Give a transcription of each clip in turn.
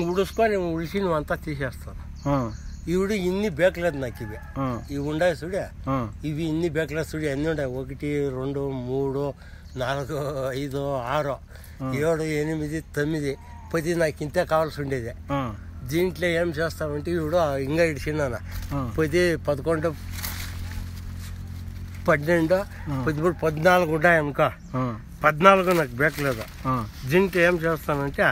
ఉడుసుకొని ఉడిసి నువ్వంతా తీసేస్తాను. ఇవి ఇన్ని బేకలేదు నాకు. ఇవి ఉండాయి చూడే, ఇవి ఇన్ని బేకలేదు చూడే. ఎన్ని ఉన్నాయి? 1 2 3 4 5 6 7 8 9 10 నాకు ఇంతే కావాల్సి ఉండేది. దీంట్లో ఏం చేస్తామంటే ఇప్పుడు ఇంకా ఇడిచిన్నాను 10 11 12 13 14 ఉన్నాయి అనుకో. 14 నాకు బేకలేదు. దీంట్లో ఏం చేస్తానంటే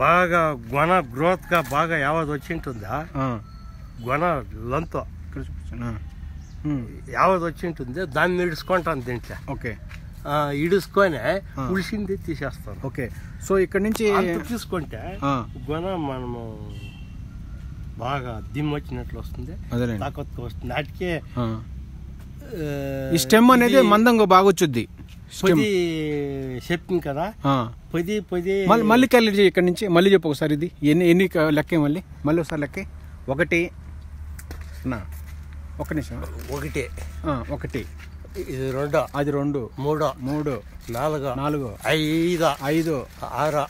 బాగా గొన గ్రోత్ గా బాగా యావది వచ్చి ఉంటుందా, గొన లొంతో యావది వచ్చి ఉంటుంది, దాన్ని ఇడుచుకుంటాను దీంట్లో. ఓకే, ఇడుచుకొని ఉడిసింది తీసేస్తాను. ఓకే, సో ఇక్కడ నుంచి తీసుకుంటే గొన మనము బాగా దిమ్మ వచ్చినట్లు వస్తుంది, తాకత్తుగా వస్తుంది. వాటికే ఈ స్టెమ్ అనేది మందంగా బాగా వచ్చుద్ది. చెప్పింది కదా 10 మళ్ళీ క్యాలిక్యులేట్ చేయి. ఇక్కడ నుంచి మళ్ళీ చెప్పు ఒకసారి. ఇది ఎన్ని లెక్క? మళ్ళీ ఒకసారి లెక్క. 1 1 నిమిషం. 1 ఇది 2 అది 2 3 4 5 5 6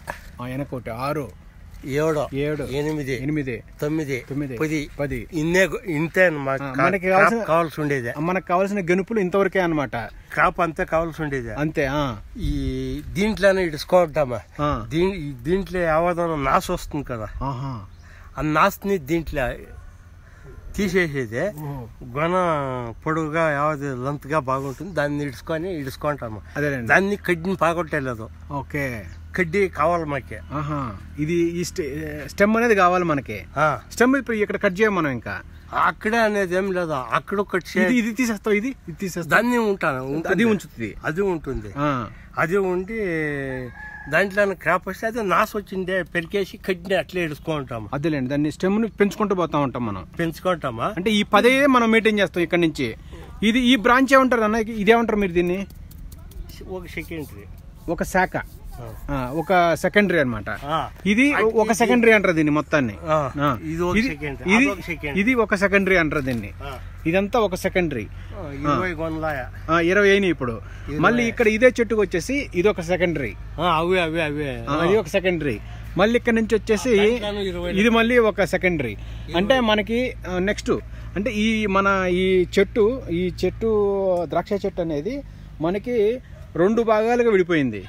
వెనకొకటి 6 7 8 9 10 ఇంతే మనకి కావాల్సి ఉండేది. మనకు కావాల్సిన గెనుపులు ఇంతవరకే అన్నమాట. క్రాప్ అంతే కావాల్సి ఉండేది అంతే. ఈ దీంట్లోనే ఇడుచుకోవద్దామా, దీంట్లో యావదన నాసు వస్తుంది కదా, ఆ నాసుని దీంట్లో తీసేసేది. గొన పొడుగుగా యావది లెంత్గా బాగుంటుంది, దాన్ని ఇడుచుకుంటాము. దాన్ని కడ్డీని పాగొట్టలేదు. ఓకే, కడ్డీ కావాలి మాకే. ఇది ఈ స్టెమ్ అనేది కావాలి మనకి. స్టెమ్ ఇప్పుడు ఇక్కడ కట్ చేయం మనం. ఇంకా అక్కడే అనేది ఏం లేదా, అక్కడ కట్ చేసి ఇది తీసేస్తావు. ఇది తీసేస్తా, దాన్ని ఉంటాను, అది ఉంచుతుంది, అది ఉంటుంది. అది ఉండి దాంట్లో క్రాప్ వస్తే అదే నాసు వచ్చిందే పెరికేసి కడ్డీని అట్లే ఇడుచుకుంటాము. అదేలేండి, దాన్ని స్టెమ్ ని పెంచుకుంటూ పోతా ఉంటాం మనం. పెంచుకుంటామా అంటే ఈ 10 మనం మెయింటైన్ చేస్తాం ఇక్కడ నుంచి. ఇది ఈ బ్రాంచ్ ఏమంటారు అన్న? ఇదేమంటారు మీరు దీన్ని? ఒక శాఖ, ఒక సెకండరీ అన్నమాట. ఇది ఒక సెకండరీ అంటారు దీన్ని మొత్తాన్ని. ఇది ఒక సెకండరీ అంటారు దీన్ని. ఇదంతా ఒక సెకండరీ. 20 అయినాయి ఇప్పుడు. మళ్ళీ ఇక్కడ ఇదే చెట్టుకు వచ్చేసి ఇది ఒక సెకండరీ, అది ఒక సెకండరీ. మళ్ళీ ఇక్కడ నుంచి వచ్చేసి ఇది మళ్ళీ ఒక సెకండరీ. అంటే మనకి నెక్స్ట్ అంటే ఈ చెట్టు ద్రాక్ష చెట్టు అనేది మనకి 2 భాగాలుగా విడిపోయింది.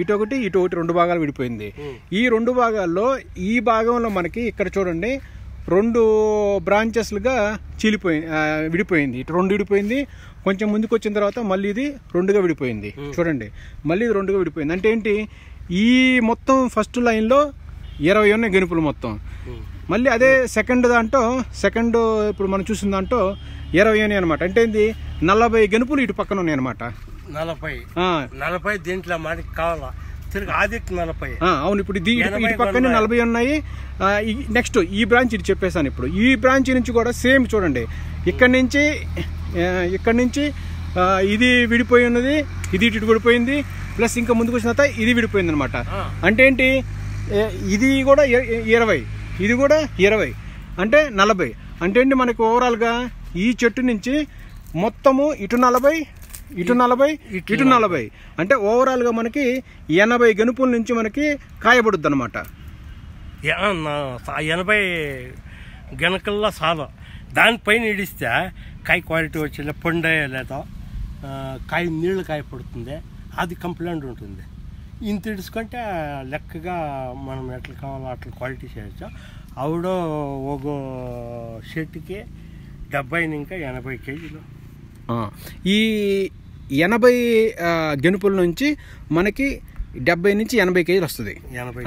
ఇటొకటి 2 భాగాలు విడిపోయింది. ఈ 2 భాగాల్లో ఈ భాగంలో మనకి ఇక్కడ చూడండి 2 బ్రాంచెస్లుగా విడిపోయింది. ఇటు 2 విడిపోయింది. కొంచెం ముందుకు వచ్చిన తర్వాత మళ్ళీ ఇది 2గా విడిపోయింది. చూడండి, మళ్ళీ ఇది 2గా విడిపోయింది. అంటే ఏంటి, ఈ మొత్తం ఫస్ట్ లైన్లో 20 ఉన్నాయి గెనుపులు మొత్తం. మళ్ళీ అదే సెకండ్ ఇప్పుడు మనం చూసిన దాంట్లో 20 ఉన్నాయి అనమాట. అంటే ఏంది, 40 గెనుపులు ఇటు పక్కన ఉన్నాయి అనమాట. 40 దీంట్లో మనకి కావాలా తిరిగి ఆదికి 40. అవును, ఇప్పుడు ఇటు పక్కనే 40 ఉన్నాయి. నెక్స్ట్ ఈ బ్రాంచ్ ఇది చెప్పేసాను. ఇప్పుడు ఈ బ్రాంచ్ నుంచి కూడా సేమ్ చూడండి, ఇక్కడ నుంచి ఇది విడిపోయి ఉన్నది, ఇది ఇటు విడిపోయింది, ప్లస్ ఇంకా ముందుకు వచ్చిన తర్వాత ఇది విడిపోయింది అనమాట. అంటే ఏంటి, ఇది కూడా 20, ఇది కూడా 20, అంటే 40. అంటే ఏంటి, మనకి ఓవరాల్గా ఈ చెట్టు నుంచి మొత్తము ఇటు 40 ఇటు 40 అంటే ఓవరాల్ గా మనకి 80 గెనుపుల నుంచి మనకి కాయబడుద్ది అనమాట. 80 గెనకల్లా చాలు. దానిపైన ఇడిస్తే కాయ క్వాలిటీ వచ్చి పండే లేదా కాయ నీళ్ళు కాయ పడుతుంది, అది కంప్లైంట్ ఉంటుంది. ఇంత ఇడుచుకుంటే లెక్కగా మనం ఎట్లా కావాలో అట్లా క్వాలిటీ చేయొచ్చు. ఆవిడ ఒక షర్ట్కి 70 ఇంకా 80 కేజీలు. ఈ 80 గెనుపుల నుంచి మనకి 70 నుంచి 80 కేజీలు వస్తుంది.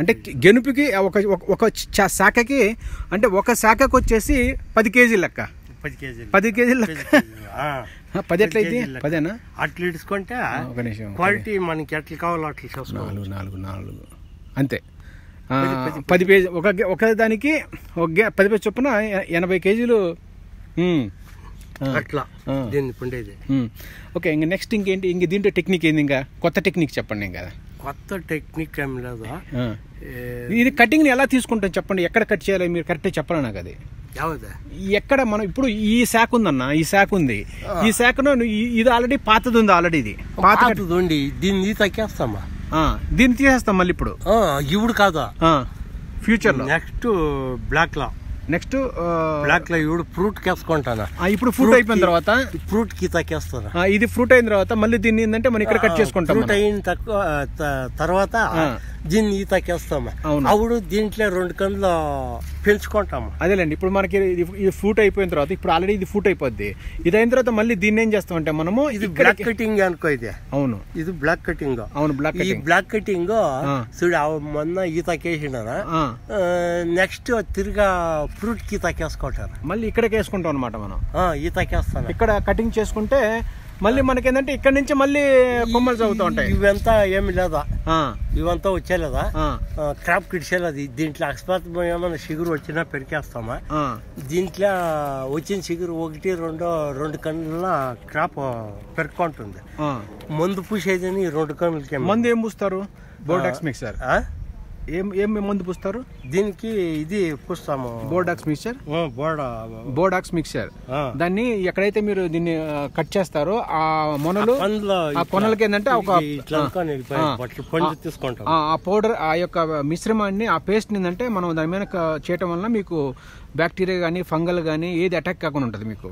అంటే గెనుపుకి ఒక శాఖకి, అంటే ఒక శాఖకు వచ్చేసి 10 కేజీలు లెక్క. 10 కేజీలు లెక్క. 10 ఎట్లయితే 10 అట్లా ఇడుచుకుంటే క్వాలిటీ మనకి ఎట్లా కావాలో అట్లా చేసుకోవాలి. 4 అంతే. 10 పేజీ ఒక దానికి 10 పేజీ చొప్పున 80 కేజీలు అట్లా దీన్ని పండేది. ఓకే, ఇంకా నెక్స్ట్ ఇంకేంటి, ఇంక దీంట్లో టెక్నిక్ ఏంది? ఇంకా కొత్త టెక్నిక్ చెప్పండి. ఇంకా కొత్త టెక్నిక్ ఏం లేదు. ఇది కటింగ్ ని ఎలా తీసుకుంటాం చెప్పండి. ఎక్కడ కట్ చేయాలి మీరు కరెక్ట్గా చెప్పాలి నాకు. అది ఎక్కడ మనం ఇప్పుడు ఈ శాఖ ఉందన్న, ఈ శాఖ ఉంది, ఈ శాఖను ఇది ఆల్రెడీ పాతది ఉంది. ఆల్రెడీ ఇది పాతది ఉండి దీన్ని తగ్గేస్తామా, దీన్ని తీసేస్తాం మళ్ళీ. ఇప్పుడు ఇవుడు కాదా, ఫ్యూచర్ లో నెక్స్ట్ బ్లాక్ లో నెక్స్ట్ బ్లాక్ లో ఇప్పుడు ఫ్రూట్ కేసుకుంటాను. ఇప్పుడు ఫ్రూట్ అయిపోయిన తర్వాత ఫ్రూట్ కి తక్కేస్తాను. ఇది ఫ్రూట్ అయిన తర్వాత మళ్ళీ దీన్ని ఏంటంటే మనం ఇక్కడ కట్ చేసుకుంటాం. ఫ్రూట్ అయిన తర్వాత దీన్ని ఈతకేస్తాము. అప్పుడు దీంట్లో 2 కందులు పెంచుకుంటాము. అదేలేండి, ఇప్పుడు మనకి ఇది ఫ్రూట్ అయిపోయిన తర్వాత ఇప్పుడు ఆల్రెడీ ఇది ఫ్రూట్ అయిపోద్ది. ఇది అయిన తర్వాత మళ్ళీ దీన్ని ఏం చేస్తామంటే మనము ఇది బ్లాక్ కటింగ్ అనుకో. ఇది అవును, ఇది బ్లాక్ కటింగ్. అవును, బ్లాక్ ఈ బ్లాక్ కటింగ్ చూడు మొన్న ఈతకేసినారా, నెక్స్ట్ తిరిగా ఫ్రూట్ కి ఈతకేసుకుంటారు. మళ్ళీ ఇక్కడికి వేసుకుంటాం అనమాట మనం. ఈతకేస్తాను ఇక్కడ కటింగ్ చేసుకుంటే మళ్ళీ మనకి ఏంటంటే ఇక్కడ నుంచి మళ్ళీ కొమ్మలు చదువుతూ ఉంటాయి. ఇవంతా ఏమి లేదా, ఇవంతా వచ్చేలేదా, క్రాప్ కిడిచేలేదు. దీంట్లో అకస్మాత్ ఏమైనా చిగురు వచ్చినా పెరికేస్తామా. దీంట్లో వచ్చిన చిగురు 1-2 కన్నుల క్రాప్ పెరుక్కుంటుంది. మందు పూసేదని 2 కన్నులకి. మందు ఏం పూస్తారు? బోర్డాక్స్ మిక్సర్. ఏం మందు పూస్తారు దీనికి? ఇది పూస్తాము బోర్డాక్స్ మిక్సర్. బోర్డాక్స్ మిక్సర్ దాన్ని ఎక్కడైతే మీరు దీన్ని కట్ చేస్తారో ఆ మొనలు, ఆ కొనలకి ఏంటంటే ఒక ఆ పౌడర్, ఆ యొక్క మిశ్రమాన్ని, ఆ పేస్ట్ ఏంటంటే మనం దాని మీద చేయటం వల్ల మీకు బ్యాక్టీరియా గానీ ఫంగల్ గానీ ఏది అటాక్ కాకుండా ఉంటుంది. మీకు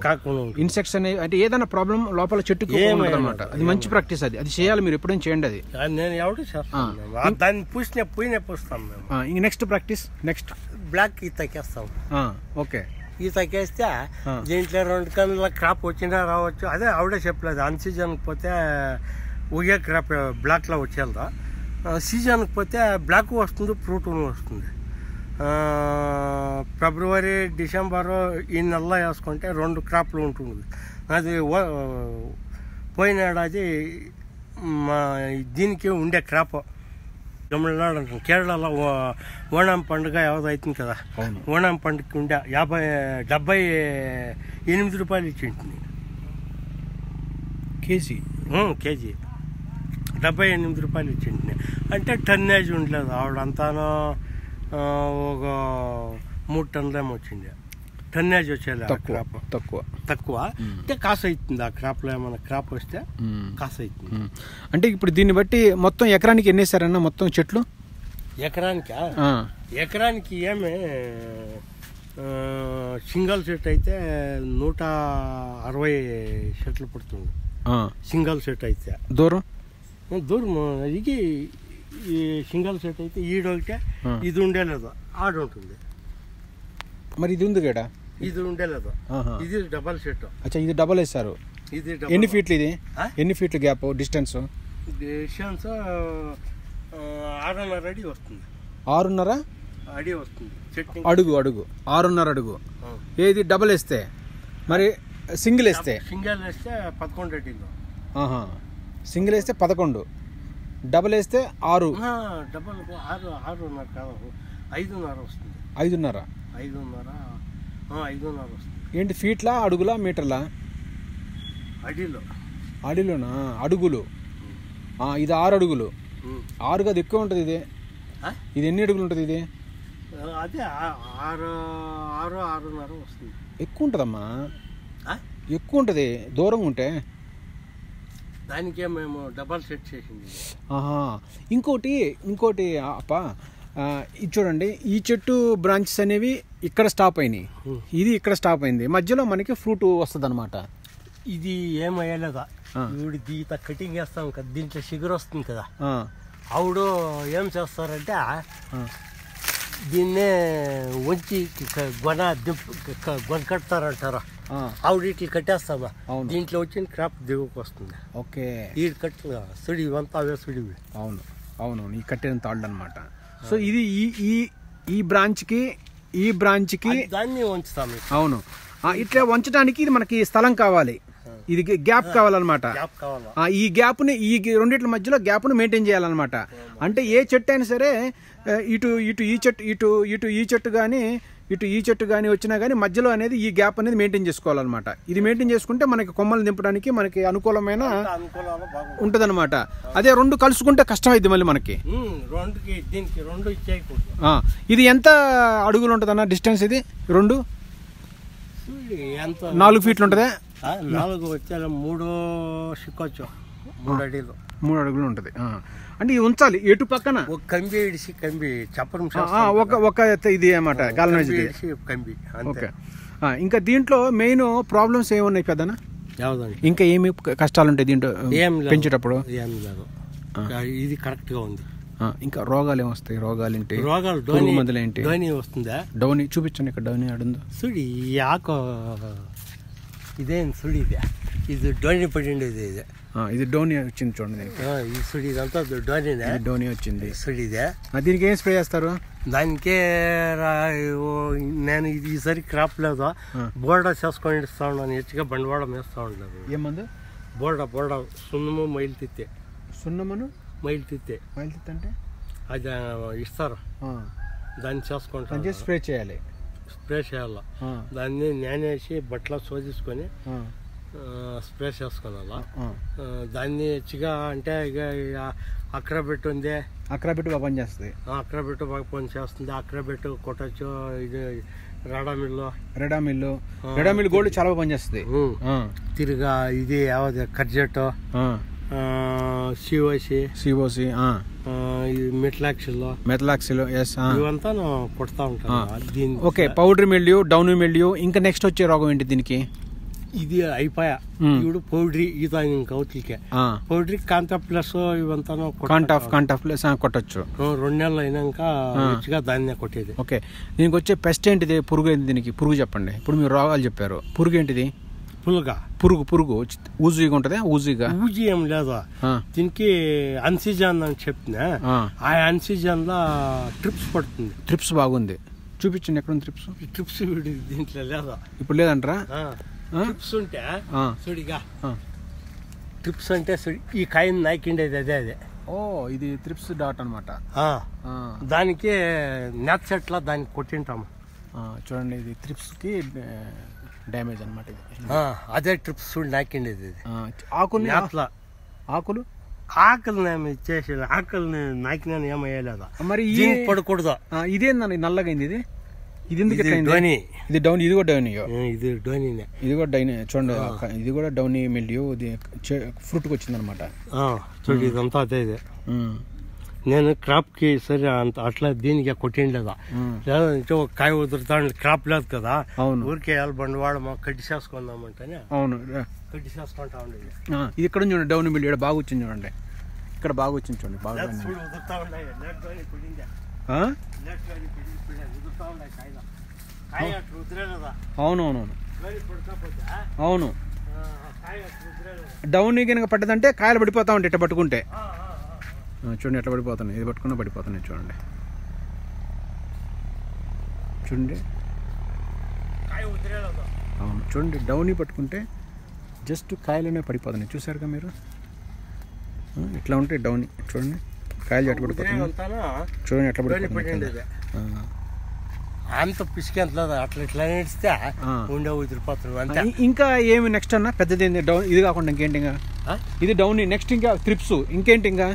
ఇన్సెక్ట్స్ అనేవి అంటే ఏదైనా ప్రాబ్లం లోపల చెట్టుకు ఉంటుంది అనమాట. అది మంచి ప్రాక్టీస్. అది చేయాలి, మీరు ఎప్పుడైనా చేయండి. అది నెక్స్ట్ ప్రాక్టీస్. నెక్స్ట్ బ్లాక్ ఈతకేస్తాం. ఓకే, ఈతకేస్తే దీంట్లో 2 కన్నుల క్రాప్ వచ్చినా రావచ్చు. అదే ఆవిడే చెప్పలేదు. అన్ సీజన్ పోతే ఒకే క్రాప్ బ్లాక్ లో వచ్చేదా, సీజన్ పోతే బ్లాక్ వస్తుంది, ఫ్రూట్ వస్తుంది. ఫిబ్రవరి, డిసెంబరు ఈ నెలలో వేసుకుంటే 2 క్రాప్లు ఉంటుంది. అది పోయిన ఏడాది దీనికి ఉండే క్రాప్ తమిళనాడు అంటాం, కేరళలో ఓణం పండుగ అవుతుంది కదా, ఓణం పండుగకి ఉండే 78 రూపాయలు ఇచ్చింది కేజీ. 78 రూపాయలు ఇచ్చింది. అంటే టన్నేజ్ ఉండలేదు. ఆవిడంతానో ఒక 3 టన్నులేమో వచ్చింది. టన్నేజ్ వచ్చేది తక్కువ అంటే కాసు అవుతుంది. ఆ క్రాప్ లో ఏమైనా క్రాప్ వస్తే కాసు అవుతుంది. అంటే ఇప్పుడు దీన్ని బట్టి మొత్తం ఎకరానికి ఎన్ని వేసారన్నా మొత్తం చెట్లు? ఎకరానికి ఏమి సింగల్ సెట్ అయితే 160 చెట్లు పడుతుంది. సింగల్ సెట్ అయితే దూరం ఇది ఈ సింగల్ సెట్ అయితే ఈడొకటే, ఇది ఉండేలేదు, ఆడ ఉంటుంది. మరి ఇది ఉంది కదా, ఇది ఉండేలేదు. ఇది డబల్ సెట్. అచ్చా, ఇది డబల్ వేస్తారు. ఇది ఎన్ని ఫీట్లు? ఇది ఎన్ని ఫీట్లు గ్యాప్? డిస్టెన్స్ 6.5 అడి వస్తుంది. 6.5 అడి వస్తుంది. అడుగు 6.5 అడుగు. ఏది డబల్ వేస్తే? మరి సింగిల్ వేస్తే? సింగిల్ వేస్తే 11 అడిలో. సింగిల్ వేస్తే 11, డబల్ వేస్తే 6. డబల్ 6.5 కాదు, 5.5 వస్తుంది. 5.5 వస్తుంది. ఏంటి ఫీట్లా, అడుగులా, మీటర్లా? అడిలోనా? అడుగులు. ఇది 6 అడుగులు. 6 కాదు, ఎక్కువ ఉంటుంది. ఇది ఎన్ని అడుగులు ఉంటుంది? ఇది అదే 6.5 వస్తుంది. ఎక్కువ ఉంటుందమ్మా, ఎక్కువ ఉంటుంది దూరంగా ఉంటే. దానికే మేము డబల్ సెట్ చేసింది. ఇంకోటి అప్ప, ఇది చూడండి, ఈ చెట్టు బ్రాంచెస్ అనేవి ఇక్కడ స్టాప్ అయినాయి, ఇది ఇక్కడ స్టాప్ అయింది, మధ్యలో మనకి ఫ్రూట్ వస్తుంది అనమాట. ఇది ఏమయ్యలేదా, ఇప్పుడు దీత కటింగ్ చేస్తాం కదా, దీంట్లో షుగర్ వస్తుంది కదా, ఆవిడ ఏం చేస్తారంటే దీన్నే వంచి గొన కడతారంటారా, ఆవిడ ఇట్లా కట్టేస్తామా, దీంట్లో వచ్చిన క్రాప్ దిగుకు వస్తుంది. ఓకే, ఈ కట్టు సుడి ఇవంతా అవే సుడివి. అవును ఈ కట్టిన తాళ్ళు అనమాట. సో ఇది ఈ బ్రాంచ్కి దాన్ని వంచుతాము. అవును, ఇట్లా వంచడానికి ఇది మనకి స్థలం కావాలి, ఇది గ్యాప్ కావాలన్నమాట. ఈ గ్యాప్ని, ఈ రెండిట్ల మధ్యలో గ్యాప్ను మెయింటైన్ చేయాలన్నమాట. అంటే ఏ చెట్టు అయినా సరే ఇటు ఈ చెట్టు కానీ వచ్చినా కానీ మధ్యలో అనేది ఈ గ్యాప్ అనేది మెయింటైన్ చేసుకోవాలన్నమాట. ఇది మెయింటైన్ చేసుకుంటే మనకి కొమ్మలు దింపడానికి మనకి అనుకూలమైన ఉంటదన్నమాట. అదే రెండు కలుసుకుంటే కష్టం అయింది మళ్ళీ మనకి. ఇది ఎంత అడుగులు ఉంటదన్న డిస్టెన్స్? ఇది 4 ఫీట్లు ఉంటదా? 4 వచ్చే 3 సిక్కొచ్చు, 3 అడిలు. 3 అడుగులు ఉంటుంది. అంటే ఇది ఉంచాలి ఎటు పక్కన ఒక కంబి ఇడిసి కంబి చప్పరం ఒక ఇది అన్నమాట గాల్వనైజ్ కంబి. ఓకే. ఇంకా దీంట్లో మెయిన్ ప్రాబ్లమ్స్ ఏమున్నాయి పెద్దనా? ఇంకా ఏమి కష్టాలు ఉంటాయి దీంట్లో పెంచేటప్పుడు? ఏం లేదు, ఇది కరెక్ట్ గా ఉంది. ఇంకా రోగాలు ఏమొస్తాయి? రోగాలు ఏంటి? రోగాలు మందులు ఏంటి? డౌనీ వస్తుందా? డౌనీ చూపించండి, ఇక్కడ డౌనీ ఆడుందో చూడి. ఈ ఆకు ఇదేం చూడి, ఇది డోని పడిండేది. ఇది డోని వచ్చింది చూడండి. ఈ సుడి ఇదంతా డోనినే, డోని వచ్చింది సుడి ఇదే. దీనికి ఏం స్ప్రే చేస్తారు? దానికే నేను ఇది ఈసారి క్రాప్ లేదు, బోర్డా చేసుకొని ఇస్తా ఉన్నాను. హెచ్చుగా బండవాడ వేస్తా ఉండలేదు. ఏమంది? బోర్డా సున్నము మైలు తిత్తే. సున్నమును మైలు తిత్తే అంటే అది ఇస్తారు, దాన్ని చేసుకుంటాను. స్ప్రే చేయాలి, స్ప్రే చేయాల. దాన్ని నేనేసి బట్టలు శోధించుకొని స్ప్రే చేసుకోవాలా. దాన్ని హెచ్చుగా అంటే ఇక అక్రబెట్టు ఉంది, అక్రబెట్టు బాగా పనిచేస్తుంది. అక్రబెట్టు బాగా పని చేస్తుంది. అక్రబెట్టు కొట్టచ్చు. ఇది రెడామిల్లు గోల్డ్ చాలా బాగా పనిచేస్తుంది. తిరిగా ఇది యావది కర్జెట్, సిఓసి, మెట్లాక్సిల్ ఇవంతా కొడతా ఉంటాను. Okay. Powder milieu, down milieu. ఇంకా నెక్స్ట్ వచ్చే రోగం ఏంటి దీనికి? ఇది అయిపోయా. ఇప్పుడు పౌడరీ ఈత అవతలికే పౌడరీ కాంటాఫ్ ప్లస్ ఇవంతా కాంటాఫ్ ప్లస్ కొట్టచ్చు. 2 నెలలు అయినాక మంచిగా దాన్నే కొట్టేది. ఓకే. దీనికి వచ్చే పెస్ట్ ఏంటిది? పురుగు ఏంటి దీనికి? పురుగు చెప్పండి. ఇప్పుడు మీరు రోగాలు చెప్పారు, పురుగు ఏంటిది? పురుగు ఊజీగా ఉంటది. ఊజీ ఏం లేదు దీనికి. అన్సీజన్ అని చెప్పినా, ఆ అన్సీజన్ లో ట్రిప్స్ పడుతుంది. ట్రిప్స్ బాగుంది, చూపించండి. ఎక్కడ ట్రిప్స్ దీంట్లో లేదా? ఇప్పుడు లేదంటారా? ట్రిప్స్ ఉంటే సుడిగా, ట్రిప్స్ అంటే ఈ కాయని నాకిండేది అదే. ఇది ట్రిప్స్ డాట్ అనమాట. దానికి నెట్ సెట్ లా దానికి కొట్టింటాము. చూడండి, ఇది ట్రిప్స్ కి డ్యామేజ్ అనమాట. అదే ట్రిప్స్ నాకిండేది. ఆకులు ఇచ్చేసి ఆకుల్ని నాకినా ఏమయ్యలేదా? మరి పడకూడదు. ఇదేందని నల్లగైంది ఇది? ఇది ఎందుకు డౌనీ? ఇది డౌన్, ఇది కూడా డౌనీ. ఇది కూడా డౌనీ చూడండి. ఇది కూడా డౌనీ మిల్యూ. ఇది ఫ్రూట్ కి వచ్చింది అనమాట. చూడండి, ఇదంతా అదే. నేను క్రాప్ కి సరే అంత అట్లా దీనికి కొట్టిండేదా? లేదంటే ఒక కాయ వదులుతా క్రాప్ లేదు కదా. అవును. ఊరికే బండివాడ మాకు కడ్డి చేసుకుందామంటేనే. అవును, కడ్డి చేసుకుంటా ఉండేది. ఇది ఇక్కడ చూడండి, డౌన్ మిల్యూ బాగా వచ్చింది చూడండి. ఇక్కడ బాగా వచ్చింది చూడండి. బాగా వదులుతా ఉండే. అవును. డౌన్ కనుక పడ్డదంటే కాయలు పడిపోతా ఉంటాయి. ఇట్లా పట్టుకుంటే చూడండి ఎట్లా పడిపోతున్నాయి. ఇది పట్టుకున్నా పడిపోతున్నాయి చూడండి. అవును, చూడండి. డౌనీ పట్టుకుంటే జస్ట్ కాయలనే పడిపోతున్నాయి. చూసారుగా మీరు? ఇట్లా ఉంటాయి డౌనీ. చూడండి కాయలు ఎట్లా పడిపోతున్నాయి. చూడండి ఎట్లా పడిపోతుంది. అంత పిసికేంత అట్లా ఇట్లా నేడిస్తే ఉండే వదిలిపోతున్నాం అంతే. ఇంకా ఏమి నెక్స్ట్ అన్న పెద్దది డౌన్? ఇది కాకుండా ఇంకేంటి? ఇంకా ఇది డౌన్, నెక్స్ట్ ఇంకా ట్రిప్స్, ఇంకేంటి? ఇంకా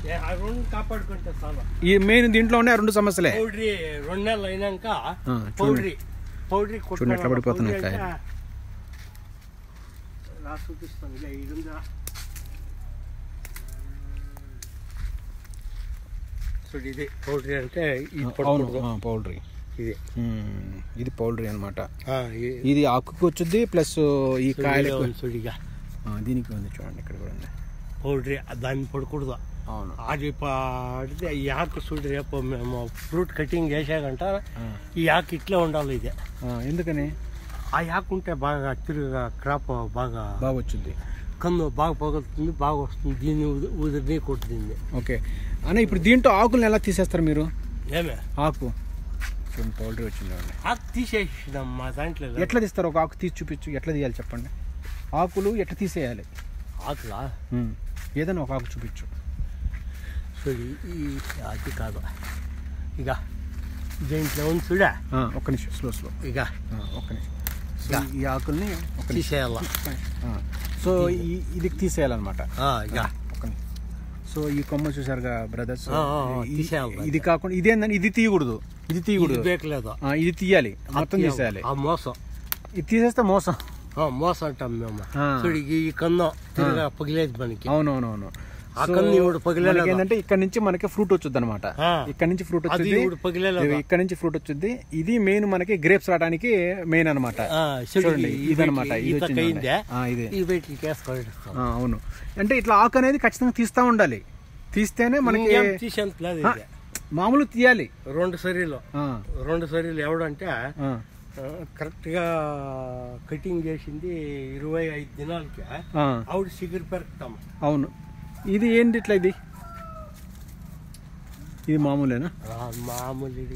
కాపాడుకుంటే చాలా. ఈ మెయిన్ దీంట్లో ఉన్నాయి 2 సమస్యలే. పౌడరీ 2 నెలలు అయినాక పౌడరీ చూడండి ఎట్లా పడిపోతున్నాయి కాయలు. చూపిస్తాను. ఇది పౌడరీ అంటే పౌడరీ. ఇది పౌడరీ అనమాట. ఇది ఆకుకి వచ్చుద్ది ప్లస్ ఈ కాయలకు దీనికి ఉంది. చూడండి ఇక్కడ కూడా ఉంది పౌడరీ. దాన్ని పడకూడదు. అవును. అది పడితే ఈ ఆకు చూడు, రేపు మేము ఫ్రూట్ కటింగ్ చేసాకంట ఈ ఆకు ఇట్లా ఉండాలి. ఇది ఎందుకని? ఆ ఆకు ఉంటే బాగా తిరిగా క్రాప్ బాగా వచ్చింది. కన్ను బాగా పగులుతుంది, బాగా వస్తుంది. దీన్ని ఉదిరి కొట్టుతుంది. ఓకే అన్న. ఇప్పుడు దీంట్లో ఆకులను ఎలా తీసేస్తారు మీరు? ఏమే ఆకు చూడండి, పౌడరీ వచ్చింది. ఆకు తీసేసినాం మా దాంట్లో. ఎట్లా తీస్తారు? ఒక ఆకు తీసి చూపించు. ఎట్లా తీయాలి చెప్పండి. ఆకులు ఎట్లా తీసేయాలి? ఆకులా ఏదైనా ఒక ఆకు చూపించు. అది కాదు, ఇక దీంట్లో ఉంది చూడా. ఒక్క నిమిషం, స్లో. ఇక ఒక్క నిమిషం. ఈ ఆకుల్ని తీసేయాల. సో ఇది తీసేయాలన్నమాట. ఇక సో ఈ కొమ్మ చూసారుగా బ్రదర్స్, ఇది కాకుండా ఇదేందని ఇది తీయకూడదు. ఇది ఇది తీయాలి, మొత్తం తీసేయాలి. మోసం. ఇది తీసేస్తే మోసం అంటాం మేము. ఈ కన్ను పగిలేదు మనకి. అవునవునవును. ఏంటంటే ఇక్కడ నుంచి మనకి ఫ్రూట్ వచ్చుద్ది అనమాట. ఇక్కడ నుంచి ఫ్రూట్ వచ్చింది, ఇక్కడ నుంచి ఫ్రూట్ వచ్చింది. ఇది మెయిన్ మనకి గ్రేప్స్ రావడానికి మెయిన్ అనమాట. చూడండి ఇదనమాట, అవును. అంటే ఇట్లా ఆకు అనేది ఖచ్చితంగా తీస్తా ఉండాలి, తీస్తేనే మనకి మామూలు తీయాలి. 2 సరీలు ఎవడంటే కరెక్ట్ గా కటింగ్ చేసింది 25 దినాలకి ఆవిడ సిగురు పెరుగుతాం. అవును. ఇది ఏంటి ఇట్లా, ఇది మామూలేనా? మామూలు ఇది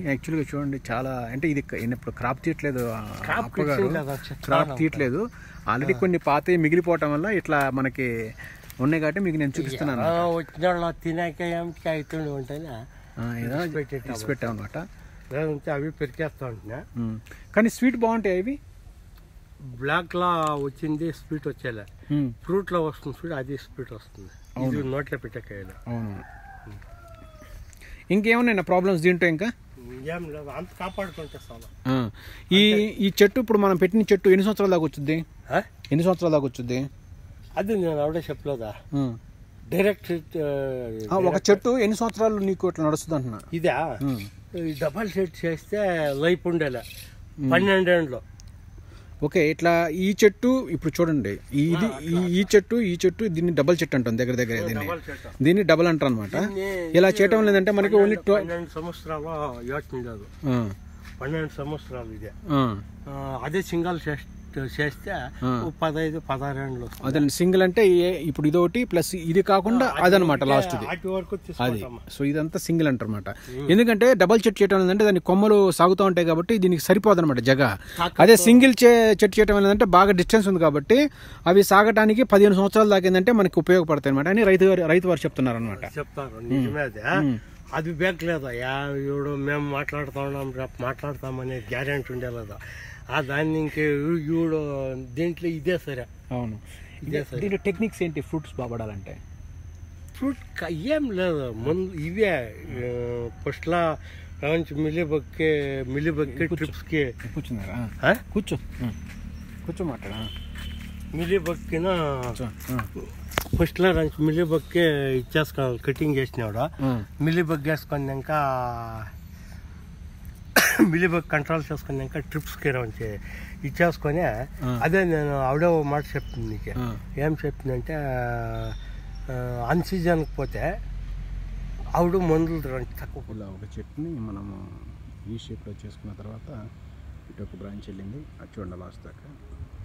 యాక్చువల్గా చూడండి చాలా, అంటే ఇది ఇప్పుడు క్రాప్ తీయట్లేదు, క్రాప్ తీయట్లేదు. ఆల్రెడీ కొన్ని పాత మిగిలిపోవటం వల్ల ఇట్లా మనకి ఉన్నాయి కాబట్టి మీకు నేను చూపిస్తున్నాను. వచ్చిన తినాక ఏమిటి అవుతుండే ఉంటాయినా పెట్టాం అనమాట. అవి పెరికేస్తా ఉంటున్నా. కానీ స్వీట్ బాగుంటాయి అవి. బ్లాక్ లా వచ్చింది స్వీట్ వచ్చేలా, ఫ్రూట్ లో వస్తుంది స్వీట్, అది స్వీట్ వస్తుంది. ఇది నోట్లో పెట్టకాయలు. అవును. ఇంకేమన్నా ప్రాబ్లమ్స్ దీంట్లో? ఇంకా ఏం లేదు, అంత కాపాడుకుంటే చాలా. ఈ చెట్టు ఇప్పుడు మనం పెట్టిన చెట్టు ఎన్ని సంవత్సరాల దాకా వచ్చుద్ది? ఎన్ని సంవత్సరాల దాకా వచ్చుద్ది? అది నేను ఆవిడే చెప్పలేదా డైరెక్ట్. ఒక చెట్టు ఎన్ని సంవత్సరాలు నీకు ఇట్లా నడుస్తుంది అంటున్నా? ఇదా డబల్ సెట్ చేస్తే లైఫ్ ఉండేలా 12 ఏళ్ళలో. ఓకే. ఇట్లా ఈ చెట్టు ఇప్పుడు చూడండి, ఇది ఈ చెట్టు దీన్ని డబల్ చెట్టు అంటాం దగ్గర దీన్ని డబల్ అంటారు అనమాట. ఇలా చేయటం లేదంటే మనకి ఓన్లీ 12 సంవత్సరాలు యోచన లేదు. 12 సంవత్సరాలు ఇదే. అదే సింగల్ చేస్తే 15-16 ఏళ్ళు. అదే సింగిల్ అంటే ఇప్పుడు ఇదొకటి ప్లస్ ఇది కాకుండా అదనమాట లాస్ట్ అది. సో ఇదంతా సింగిల్ అంటారన్నమాట. ఎందుకంటే డబల్ చెట్టు చేయడం ఏంటంటే దాని కొమ్మలు సాగుతూ ఉంటాయి కాబట్టి దీనికి సరిపోదు అనమాట జగ. అదే సింగిల్ చెట్టు చేయడం ఏంటంటే బాగా డిస్టెన్స్ ఉంది కాబట్టి అవి సాగటానికి 15 సంవత్సరాలు దాకా ఏంటంటే మనకి ఉపయోగపడతాయి అనమాట అని రైతు వారు చెప్తున్నారు అనమాట. అది బేకలేదా ఇప్పుడు మేము మాట్లాడతామనే గ్యారెంటీ ఉండేలేదా దాన్ని ఇంకే ఈడు దీంట్లో ఇదే సరే. అవును. దీంట్లో టెక్నిక్స్ ఏంటి ఫ్రూట్స్ బాగుపడాలంటే? ఫ్రూట్ ఏం లేదు, ముందు ఇవే ఫస్ట్లా మిల్లిబక్కి ట్రిప్స్కి కూర్చో మాట్లాడ మిల్లిబక్కిన ఫస్ట్లో మిల్లిబక్కి ఇచ్చేసుకోవాలి. కటింగ్ చేసినాడు మిల్లిబక్ వేసుకున్నాక మిల్లిబగ్ కంట్రోల్ చేసుకున్నాక ట్రిప్స్కి ఇచ్చేసుకొని అదే నేను ఆవిడే మాట చెప్తుంది నీకు. ఏం చెప్తుందంటే అన్సీజన్కి పోతే ఆవిడ మందులు తక్కువ. ఒక చెట్టుని మనము ఈ షేప్లో చేసుకున్న తర్వాత ఇటు ఒక బ్రాంచ్ వెళ్ళింది, అది చూడండి లాస్ట్ దాకా